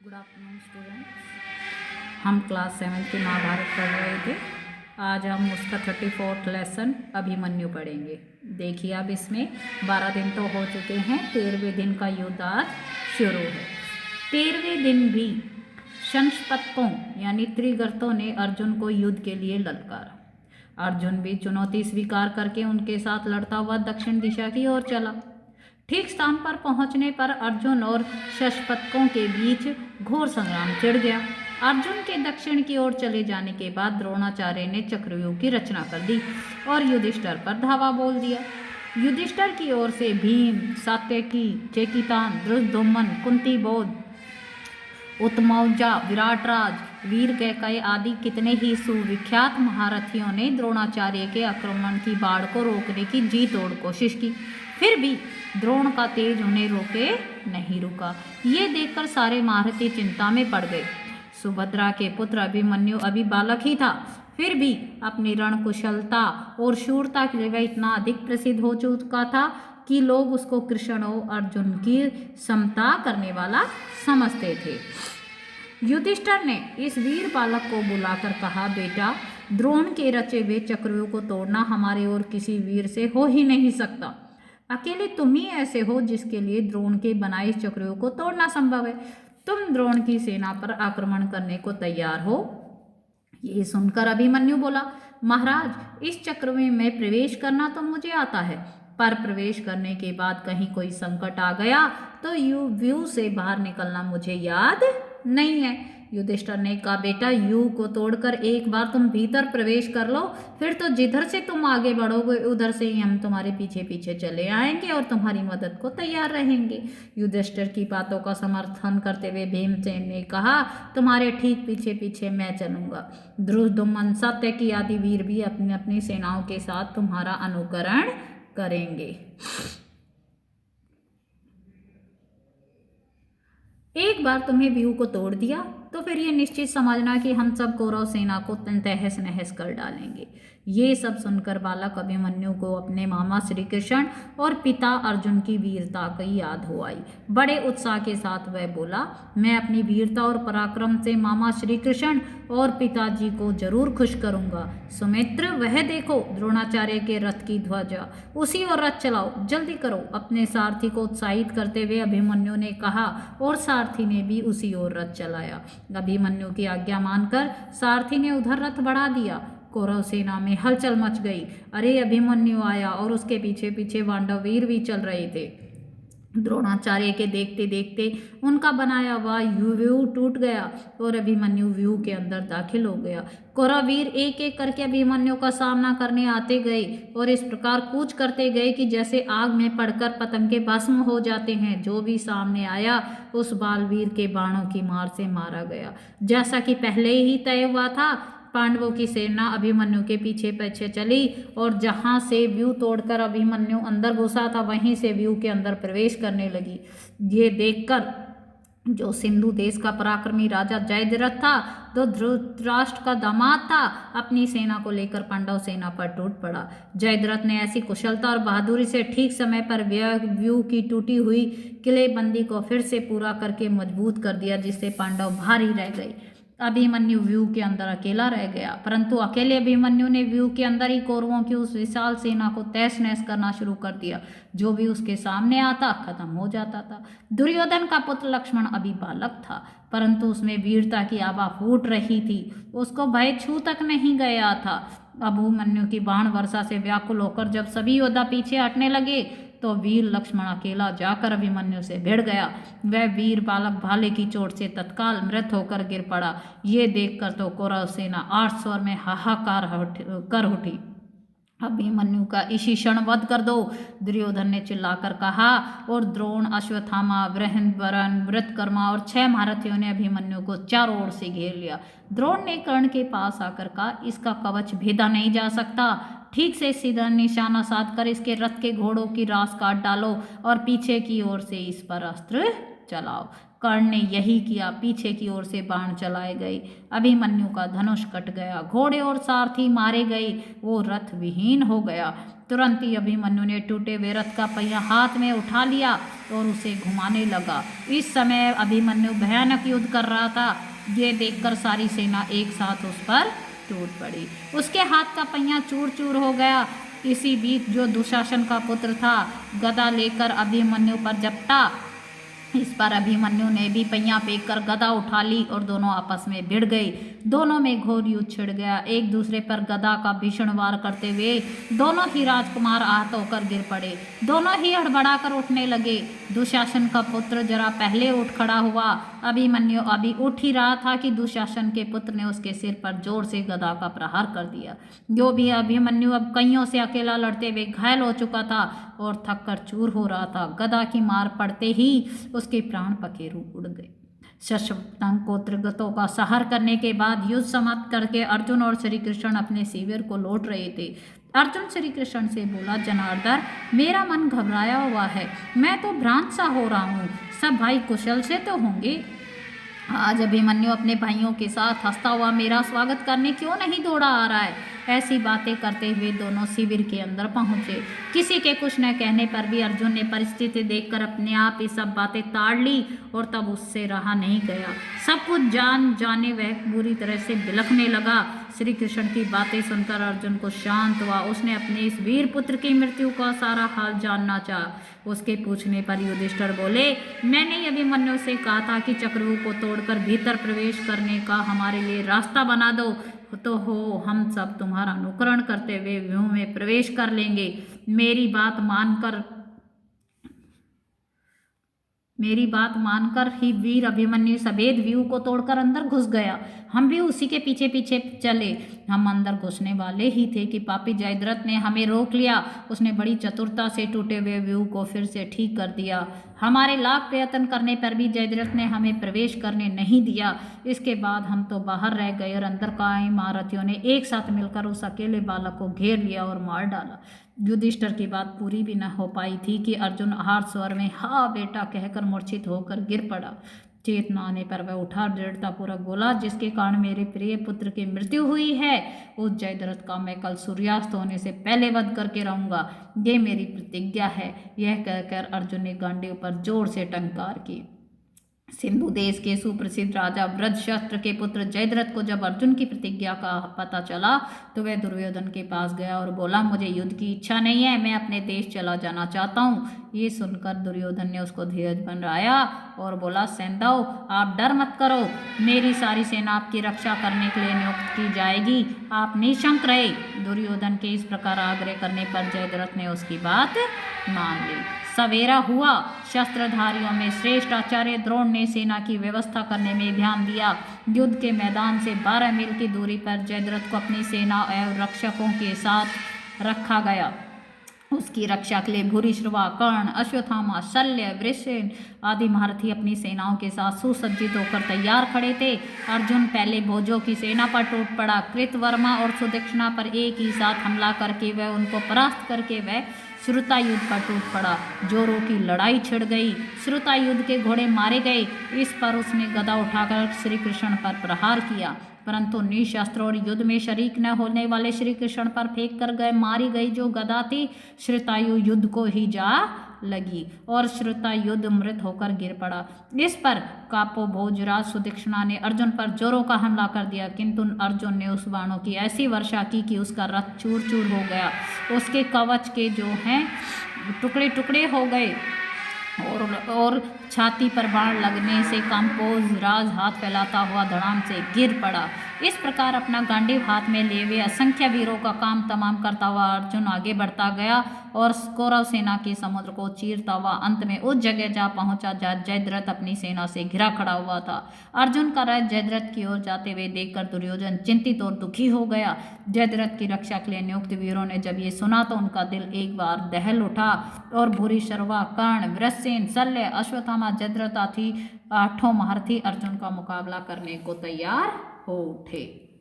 Good afternoon students. हम class 7 की महाभारत पढ़ रहे थे। आज हम उसका 34th लेसन अभिमन्यु पढ़ेंगे। देखिए अब इसमें 12 दिन तो हो चुके हैं, 13वें दिन का युद्ध आज शुरू है। 13वें दिन भी शंशपतकों यानी त्रिगर्तों ने अर्जुन को युद्ध के लिए ललकारा। अर्जुन भी चुनौती स्वीकार करके उनके साथ लड़ता हुआ दक्षिण दिशा की ओर चला। ठीक स्थान पर पहुंचने पर अर्जुन और शशपतकों के बीच घोर संग्राम छिड़ गया। अर्जुन के दक्षिण की ओर चले जाने के बाद द्रोणाचार्य ने चक्रव्यूह की रचना कर दी और युधिष्ठिर पर धावा बोल दिया। युधिष्ठिर की ओर से भीम, सात्यकी, चेकितान, धृष्टद्युम्न, कुंतीबोध, उत्तमौजा, विराटराज, वीर कैकय आदि कितने ही सुविख्यात महारथियों ने द्रोणाचार्य के आक्रमण की बाढ़ को रोकने की जी तोड़ कोशिश की। फिर भी द्रोण का तेज उन्हें रोके नहीं रुका। ये देखकर सारे महारथी चिंता में पड़ गए। सुभद्रा के पुत्र अभिमन्यु अभी बालक ही था, फिर भी अपनी रणकुशलता और शूरता के लिए वह इतना अधिक प्रसिद्ध हो चुका था कि लोग उसको कृष्ण और अर्जुन की समता करने वाला समझते थे। युधिष्ठिर ने इस वीर बालक को बुलाकर कहा, बेटा, द्रोण के रचे हुए चक्रव्यूह को तोड़ना हमारे और किसी वीर से हो ही नहीं सकता। अकेले तुम ही ऐसे हो जिसके लिए द्रोण के बनाए इस चक्रव्यूह को तोड़ना संभव है। तुम द्रोण की सेना पर आक्रमण करने को तैयार हो। ये सुनकर अभिमन्यु बोला, महाराज, इस चक्रव्यूह में प्रवेश करना तो मुझे आता है, पर प्रवेश करने के बाद कहीं कोई संकट आ गया तो व्यूह से बाहर निकलना मुझे याद नहीं है। युधिष्ठिर ने कहा, बेटा, व्यूह को तोड़कर एक बार तुम भीतर प्रवेश कर लो, फिर तो जिधर से तुम आगे बढ़ोगे उधर से ही हम तुम्हारे पीछे पीछे चले आएंगे और तुम्हारी मदद को तैयार रहेंगे। युधिष्ठिर की बातों का समर्थन करते हुए भीमसेन ने कहा, तुम्हारे ठीक पीछे पीछे मैं चलूंगा। धृष्टद्युम्न, सात्यकी आदि वीर भी अपनी अपनी सेनाओं के साथ तुम्हारा अनुकरण करेंगे। एक बार तुम्हें व्यूह को तोड़ दिया तो फिर ये निश्चित समझना कि हम सब कौरव सेना को तहस नहस कर डालेंगे। ये सब सुनकर बालक अभिमन्यु को अपने मामा श्री कृष्ण और पिता अर्जुन की वीरता की याद हो आई। बड़े उत्साह के साथ वह बोला, मैं अपनी वीरता और पराक्रम से मामा श्री कृष्ण और पिताजी को जरूर खुश करूंगा। सुमित्र, वह देखो द्रोणाचार्य के रथ की ध्वजा, उसी और रथ चलाओ, जल्दी करो, अपने सारथी को उत्साहित करते हुए अभिमन्यु ने कहा और सारथी ने भी उसी ओर रथ चलाया। अभिमन्यु की आज्ञा मानकर सारथी ने उधर रथ बढ़ा दिया। कौरव सेना में हलचल मच गई। अरे, अभिमन्यु आया और उसके पीछे पीछे पांडव वीर भी चल रहे थे। द्रोणाचार्य के देखते देखते उनका बनाया हुआ व्यूह टूट गया और अभिमन्यु व्यूह के अंदर दाखिल हो गया। कौरव वीर एक एक करके अभिमन्यु का सामना करने आते गए और इस प्रकार कूच करते गए कि जैसे आग में पड़कर पतंगे भस्म हो जाते हैं। जो भी सामने आया उस बालवीर के बाणों की मार से मारा गया। जैसा कि पहले ही तय हुआ था, पांडवों की सेना अभिमन्यु के पीछे पीछे चली और जहां से व्यूह तोड़कर अभिमन्यु अंदर घुसा था वहीं से व्यूह के अंदर प्रवेश करने लगी। ये देखकर जो सिंधु देश का पराक्रमी राजा जयद्रथ था, जो धृतराष्ट्र का दामाद था, अपनी सेना को लेकर पांडव सेना पर टूट पड़ा। जयद्रथ ने ऐसी कुशलता और बहादुरी से ठीक समय पर व्यूह की टूटी हुई किलेबंदी को फिर से पूरा करके मजबूत कर दिया, जिससे पांडव भारी रह गए। अभिमन्यु व्यूह के अंदर अकेला रह गया, परंतु अकेले अभिमन्यु ने व्यूह के अंदर ही कौरवों की उस विशाल सेना को तहस नहस करना शुरू कर दिया। जो भी उसके सामने आता खत्म हो जाता था। दुर्योधन का पुत्र लक्ष्मण अभी बालक था, परंतु उसमें वीरता की आभा फूट रही थी। उसको भय छू तक नहीं गया था। अभिमन्यु की बाण वर्षा से व्याकुल होकर जब सभी योद्धा पीछे हटने लगे तो वीर लक्ष्मण अकेला जाकर अभिमन्यु से भिड़ गया। वह वीर बालक भाले की चोट से तत्काल मृत होकर गिर पड़ा। ये देखकर तो कौरव सेना 8 स्वर में हाहाकार कर उठी। अभिमन्यु का इसी क्षण वध कर दो, दुर्योधन ने चिल्लाकर कहा और द्रोण, अश्वत्थामा, बृहन्वरण, वृत्रकर्मा और 6 महारथियों ने अभिमन्यु को चारों ओर से घेर लिया। द्रोण ने कर्ण के पास आकर कहा, इसका कवच भेदा नहीं जा सकता, ठीक से सीधा निशाना साध कर इसके रथ के घोड़ों की रास काट डालो और पीछे की ओर से इस पर अस्त्र चलाओ। कर्ण ने यही किया। पीछे की ओर से बाण चलाए गए। अभिमन्यु का धनुष कट गया, घोड़े और सारथी मारे गए, वो रथ विहीन हो गया। तुरंत ही अभिमन्यु ने टूटे हुए रथ का पहिया हाथ में उठा लिया और उसे घुमाने लगा। इस समय अभिमन्यु भयानक युद्ध कर रहा था। ये देखकर सारी सेना एक साथ उस पर टूट पड़ी। उसके हाथ का पहिया चूर चूर हो गया। इसी बीच जो दुशासन का पुत्र था गदा लेकर अभिमन्यु पर झपटा। इस पर अभिमन्यु ने भी पहिया फेंक कर गदा उठा ली और दोनों आपस में भिड़ गए। दोनों में घोर युद्ध छिड़ गया। एक दूसरे पर गदा का भीषण वार करते हुए दोनों ही राजकुमार आहत होकर गिर पड़े। दोनों ही हड़बड़ाकर उठने लगे। दुशासन का पुत्र जरा पहले उठ खड़ा हुआ। अभिमन्यु अभी उठ ही रहा था कि दुशासन के पुत्र ने उसके सिर पर जोर से गदा का प्रहार कर दिया। जो भी अभिमन्यु अब कईयों से अकेला लड़ते हुए घायल हो चुका था और थक कर चूर हो रहा था। गदा की मार पड़ते ही उसके प्राण पखेरु उड़ गए। शशव्रंग गोत्रगतों का संहार करने के बाद युद्ध समाप्त करके अर्जुन और श्री कृष्ण अपने शिविर को लौट रहे थे। अर्जुन श्री कृष्ण से बोला, जनार्दन, मेरा मन घबराया हुआ है। मैं तो भ्रांत सा हो रहा हूँ। सब भाई कुशल से तो होंगे। आज अभिमन्यु अपने भाइयों के साथ हंसता हुआ मेरा स्वागत करने क्यों नहीं दौड़ा आ रहा है। ऐसी बातें करते हुए दोनों शिविर के अंदर पहुंचे। किसी के कुछ न कहने पर भी अर्जुन ने परिस्थिति देखकर अपने आप ही सब बातें ताड़ ली और तब उससे रहा नहीं गया। सब कुछ जाने वह बुरी तरह से बिलखने लगा। श्री कृष्ण की बातें सुनकर अर्जुन को शांत हुआ। उसने अपने इस वीर पुत्र की मृत्यु का सारा हाल जानना चाहा। उसके पूछने पर युधिष्ठिर बोले, मैंने अभिमन्यु से कहा था कि चक्रव्यूह को तोड़कर भीतर प्रवेश करने का हमारे लिए रास्ता बना दो, तो हो हम सब तुम्हारा अनुकरण करते हुए व्यूह में प्रवेश कर लेंगे। मेरी बात मानकर ही वीर अभिमन्यु सफेद व्यूह को तोड़कर अंदर घुस गया। हम भी उसी के पीछे पीछे चले। हम अंदर घुसने वाले ही थे कि पापी जयद्रथ ने हमें रोक लिया। उसने बड़ी चतुरता से टूटे हुए व्यूह को फिर से ठीक कर दिया। हमारे लाख प्रयत्न करने पर भी जयद्रथ ने हमें प्रवेश करने नहीं दिया। इसके बाद हम तो बाहर रह गए और अंदर का महारथियों ने एक साथ मिलकर उस अकेले बालक को घेर लिया और मार डाला। युधिष्ठिर की बात पूरी भी न हो पाई थी कि अर्जुन आहार स्वर में हाँ बेटा कहकर मूर्छित होकर गिर पड़ा। चेतना आने पर वह उठा दृढ़तापूर्वक बोला, जिसके कारण मेरे प्रिय पुत्र की मृत्यु हुई है उस जयद्रथ का मैं कल सूर्यास्त होने से पहले वध करके रहूंगा। ये मेरी प्रतिज्ञा है। यह कहकर अर्जुन ने गांडीव पर जोर से टंकार की। सिंधु देश के सुप्रसिद्ध राजा वृद्धशस्त्र के पुत्र जयद्रथ को जब अर्जुन की प्रतिज्ञा का पता चला तो वह दुर्योधन के पास गया और बोला, मुझे युद्ध की इच्छा नहीं है, मैं अपने देश चला जाना चाहता हूँ। ये सुनकर दुर्योधन ने उसको धीरज बनाया और बोला, सैंधव, आप डर मत करो, मेरी सारी सेना आपकी रक्षा करने के लिए नियुक्त की जाएगी, आप निशंक रहे। दुर्योधन के इस प्रकार आग्रह करने पर जयद्रथ ने उसकी बात मान ली। सवेरा हुआ। शस्त्रधारियों में श्रेष्ठ आचार्य द्रोण ने सेना की व्यवस्था करने में ध्यान दिया। युद्ध के मैदान से 12 मील की दूरी पर जयद्रथ को अपनी सेना एवं रक्षकों के साथ रखा गया। उसकी रक्षा के लिए भूरिश्रवा, कर्ण, अश्वत्थामा, शल्य, वृषण आदि महारथी अपनी सेनाओं के साथ सुसज्जित होकर तैयार खड़े थे। अर्जुन पहले भोजों की सेना पर टूट पड़ा। कृतवर्मा और सुदक्षिणा पर एक ही साथ हमला करके वह उनको परास्त करके वह श्रुतायुध पर टूट पड़ा। जोरों की लड़ाई छिड़ गई। श्रुतायुध के घोड़े मारे गए। इस पर उसने गदा उठाकर श्री कृष्ण पर प्रहार किया, परंतु निशस्त्र और युद्ध में शरीक न होने वाले श्री कृष्ण पर फेंक कर मारी गई जो गदा थी श्रुतायु युद्ध को ही जा लगी और श्रुतायुध मृत होकर गिर पड़ा। इस पर कापो भोजराज सुदक्षिणा ने अर्जुन पर जोरों का हमला कर दिया, किंतु अर्जुन ने उस बाणों की ऐसी वर्षा की कि उसका रथ चूर चूर हो गया। उसके कवच के जो हैं टुकड़े टुकड़े हो गए और छाती पर बाण लगने से काम्पोज राज हाथ फैलाता हुआ धड़ाम से गिर पड़ा। इस प्रकार अपना गांडीव हाथ में लिए हुए असंख्य वीरों का काम तमाम करता हुआ अर्जुन आगे बढ़ता गया और कौरव सेना के समुद्र को चीरता हुआ अंत में उस जगह जा पहुंचा जहाँ जयद्रथ अपनी सेना से घिरा खड़ा हुआ था। अर्जुन का रथ जयद्रथ की ओर जाते हुए देखकर दुर्योधन चिंतित और दुखी हो गया। जयद्रथ की रक्षा के लिए नियुक्त वीरों ने जब ये सुना तो उनका दिल एक बार दहल उठा और भूरिश्रवा, कर्ण, वृषसेन, शल्य, अश्वत्थामा, जयद्रथ आदि 8 महारथी अर्जुन का मुकाबला करने को तैयार हो उठे।